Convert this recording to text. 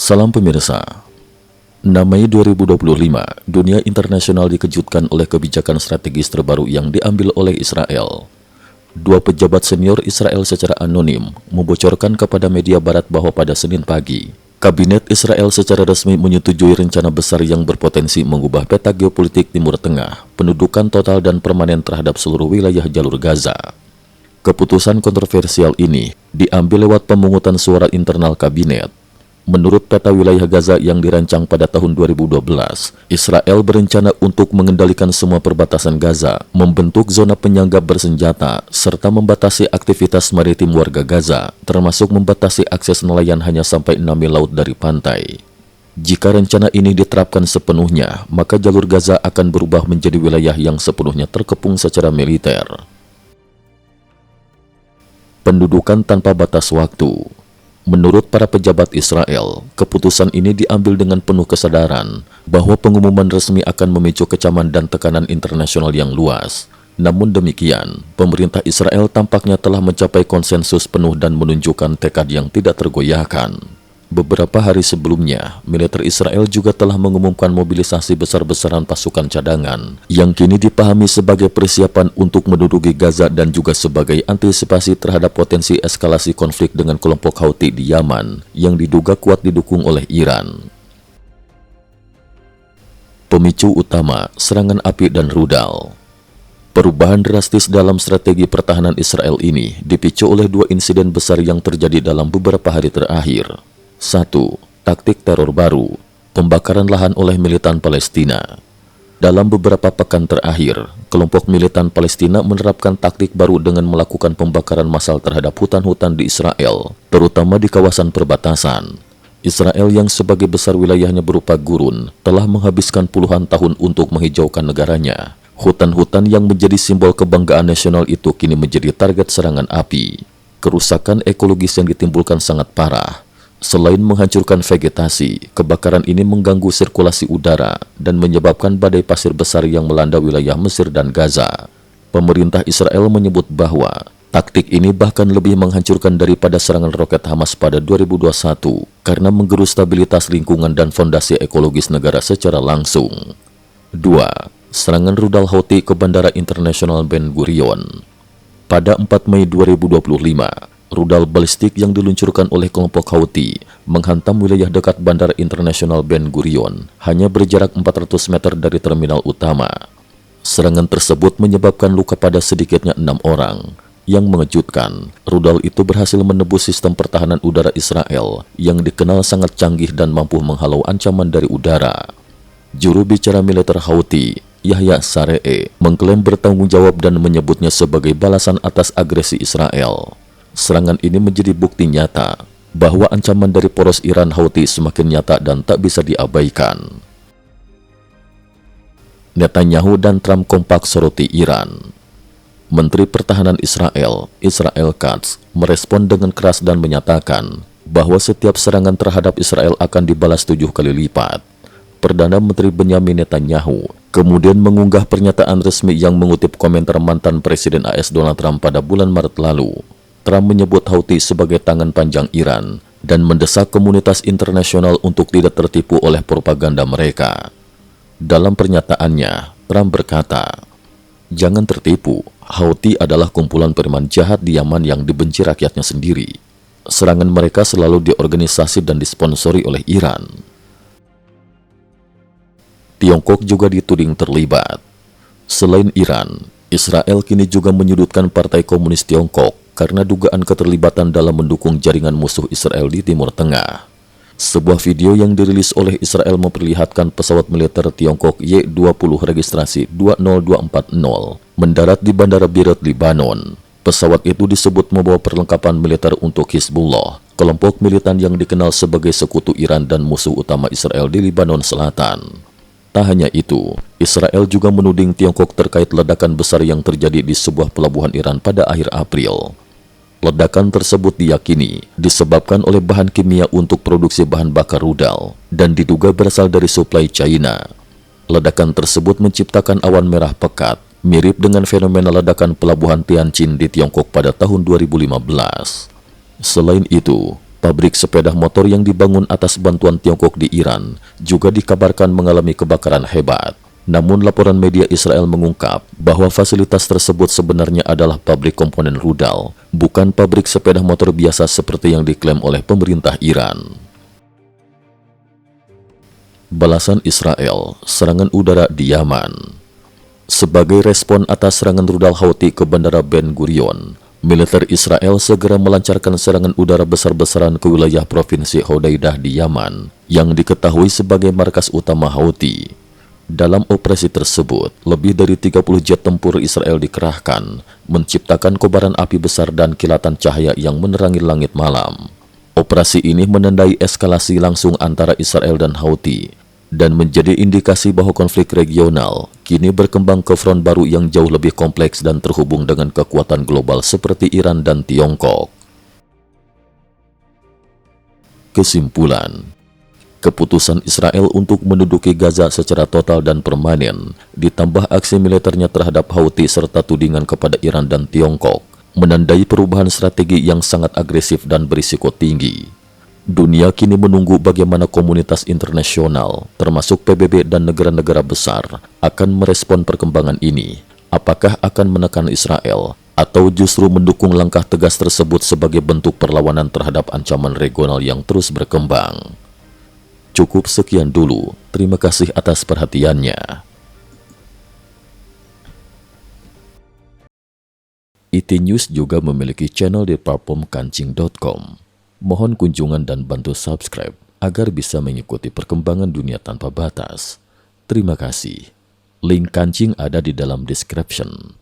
Salam pemirsa. 6 Mei 2025, dunia internasional dikejutkan oleh kebijakan strategis terbaru yang diambil oleh Israel. Dua pejabat senior Israel secara anonim membocorkan kepada media barat bahwa pada Senin pagi, Kabinet Israel secara resmi menyetujui rencana besar yang berpotensi mengubah peta geopolitik Timur Tengah, pendudukan total dan permanen terhadap seluruh wilayah jalur Gaza. Keputusan kontroversial ini diambil lewat pemungutan suara internal kabinet. Menurut peta wilayah Gaza yang dirancang pada tahun 2012, Israel berencana untuk mengendalikan semua perbatasan Gaza, membentuk zona penyangga bersenjata, serta membatasi aktivitas maritim warga Gaza, termasuk membatasi akses nelayan hanya sampai 6 mil laut dari pantai. Jika rencana ini diterapkan sepenuhnya, maka jalur Gaza akan berubah menjadi wilayah yang sepenuhnya terkepung secara militer. Pendudukan tanpa batas waktu. Menurut para pejabat Israel, keputusan ini diambil dengan penuh kesadaran bahwa pengumuman resmi akan memicu kecaman dan tekanan internasional yang luas. Namun demikian, pemerintah Israel tampaknya telah mencapai konsensus penuh dan menunjukkan tekad yang tidak tergoyahkan. Beberapa hari sebelumnya, militer Israel juga telah mengumumkan mobilisasi besar-besaran pasukan cadangan yang kini dipahami sebagai persiapan untuk menduduki Gaza dan juga sebagai antisipasi terhadap potensi eskalasi konflik dengan kelompok Houthi di Yaman yang diduga kuat didukung oleh Iran. Pemicu utama, serangan api dan rudal. Perubahan drastis dalam strategi pertahanan Israel ini dipicu oleh dua insiden besar yang terjadi dalam beberapa hari terakhir. 1. Taktik teror baru, pembakaran lahan oleh militan Palestina. Dalam beberapa pekan terakhir, kelompok militan Palestina menerapkan taktik baru dengan melakukan pembakaran massal terhadap hutan-hutan di Israel, terutama di kawasan perbatasan. Israel yang sebagai besar wilayahnya berupa gurun, telah menghabiskan puluhan tahun untuk menghijaukan negaranya. Hutan-hutan yang menjadi simbol kebanggaan nasional itu kini menjadi target serangan api. Kerusakan ekologis yang ditimbulkan sangat parah. Selain menghancurkan vegetasi, kebakaran ini mengganggu sirkulasi udara dan menyebabkan badai pasir besar yang melanda wilayah Mesir dan Gaza. Pemerintah Israel menyebut bahwa taktik ini bahkan lebih menghancurkan daripada serangan roket Hamas pada 2021 karena menggerus stabilitas lingkungan dan fondasi ekologis negara secara langsung. 2. Serangan rudal Houthi ke Bandara Internasional Ben Gurion. Pada 4 Mei 2025, rudal balistik yang diluncurkan oleh kelompok Houthi menghantam wilayah dekat Bandara Internasional Ben Gurion, hanya berjarak 400 meter dari terminal utama. Serangan tersebut menyebabkan luka pada sedikitnya 6 orang. Yang mengejutkan, rudal itu berhasil menembus sistem pertahanan udara Israel yang dikenal sangat canggih dan mampu menghalau ancaman dari udara. Juru bicara militer Houthi, Yahya Saree, mengklaim bertanggung jawab dan menyebutnya sebagai balasan atas agresi Israel. Serangan ini menjadi bukti nyata bahwa ancaman dari poros Iran Houthi semakin nyata dan tak bisa diabaikan. Netanyahu dan Trump kompak soroti Iran. Menteri Pertahanan Israel, Israel Katz, merespon dengan keras dan menyatakan bahwa setiap serangan terhadap Israel akan dibalas 7 kali lipat. Perdana Menteri Benyamin Netanyahu kemudian mengunggah pernyataan resmi yang mengutip komentar mantan Presiden AS Donald Trump pada bulan Maret lalu. Trump menyebut Houthi sebagai tangan panjang Iran dan mendesak komunitas internasional untuk tidak tertipu oleh propaganda mereka. Dalam pernyataannya, Trump berkata, "Jangan tertipu, Houthi adalah kumpulan preman jahat di Yaman yang dibenci rakyatnya sendiri. Serangan mereka selalu diorganisasi dan disponsori oleh Iran." Tiongkok juga dituding terlibat. Selain Iran, Israel kini juga menyudutkan Partai Komunis Tiongkok karena dugaan keterlibatan dalam mendukung jaringan musuh Israel di Timur Tengah. Sebuah video yang dirilis oleh Israel memperlihatkan pesawat militer Tiongkok Y-20 registrasi 20240 mendarat di Bandara Beirut, Lebanon. Pesawat itu disebut membawa perlengkapan militer untuk Hizbullah, kelompok militan yang dikenal sebagai sekutu Iran dan musuh utama Israel di Lebanon Selatan. Tak hanya itu, Israel juga menuding Tiongkok terkait ledakan besar yang terjadi di sebuah pelabuhan Iran pada akhir April. Ledakan tersebut diyakini disebabkan oleh bahan kimia untuk produksi bahan bakar rudal dan diduga berasal dari suplai China. Ledakan tersebut menciptakan awan merah pekat, mirip dengan fenomena ledakan pelabuhan Tianjin di Tiongkok pada tahun 2015. Selain itu, Pabrik sepeda motor yang dibangun atas bantuan Tiongkok di Iran juga dikabarkan mengalami kebakaran hebat. Namun laporan media Israel mengungkap bahwa fasilitas tersebut sebenarnya adalah pabrik komponen rudal, bukan pabrik sepeda motor biasa seperti yang diklaim oleh pemerintah Iran. Balasan Israel, serangan udara di Yaman. Sebagai respon atas serangan rudal Houthi ke Bandara Ben Gurion, militer Israel segera melancarkan serangan udara besar-besaran ke wilayah provinsi Hodeidah di Yaman, yang diketahui sebagai markas utama Houthi. Dalam operasi tersebut, lebih dari 30 jet tempur Israel dikerahkan, menciptakan kobaran api besar dan kilatan cahaya yang menerangi langit malam. Operasi ini menandai eskalasi langsung antara Israel dan Houthi, dan menjadi indikasi bahwa konflik regional kini berkembang ke front baru yang jauh lebih kompleks dan terhubung dengan kekuatan global seperti Iran dan Tiongkok. Kesimpulan, keputusan Israel untuk menduduki Gaza secara total dan permanen, ditambah aksi militernya terhadap Houthi serta tudingan kepada Iran dan Tiongkok, menandai perubahan strategi yang sangat agresif dan berisiko tinggi. Dunia kini menunggu bagaimana komunitas internasional, termasuk PBB dan negara-negara besar, akan merespon perkembangan ini. Apakah akan menekan Israel, atau justru mendukung langkah tegas tersebut sebagai bentuk perlawanan terhadap ancaman regional yang terus berkembang? Cukup sekian dulu, terima kasih atas perhatiannya. IT News juga memiliki channel di platform kancing.com. Mohon kunjungan dan bantu subscribe agar bisa mengikuti perkembangan dunia tanpa batas. Terima kasih. Link kancing ada di dalam description.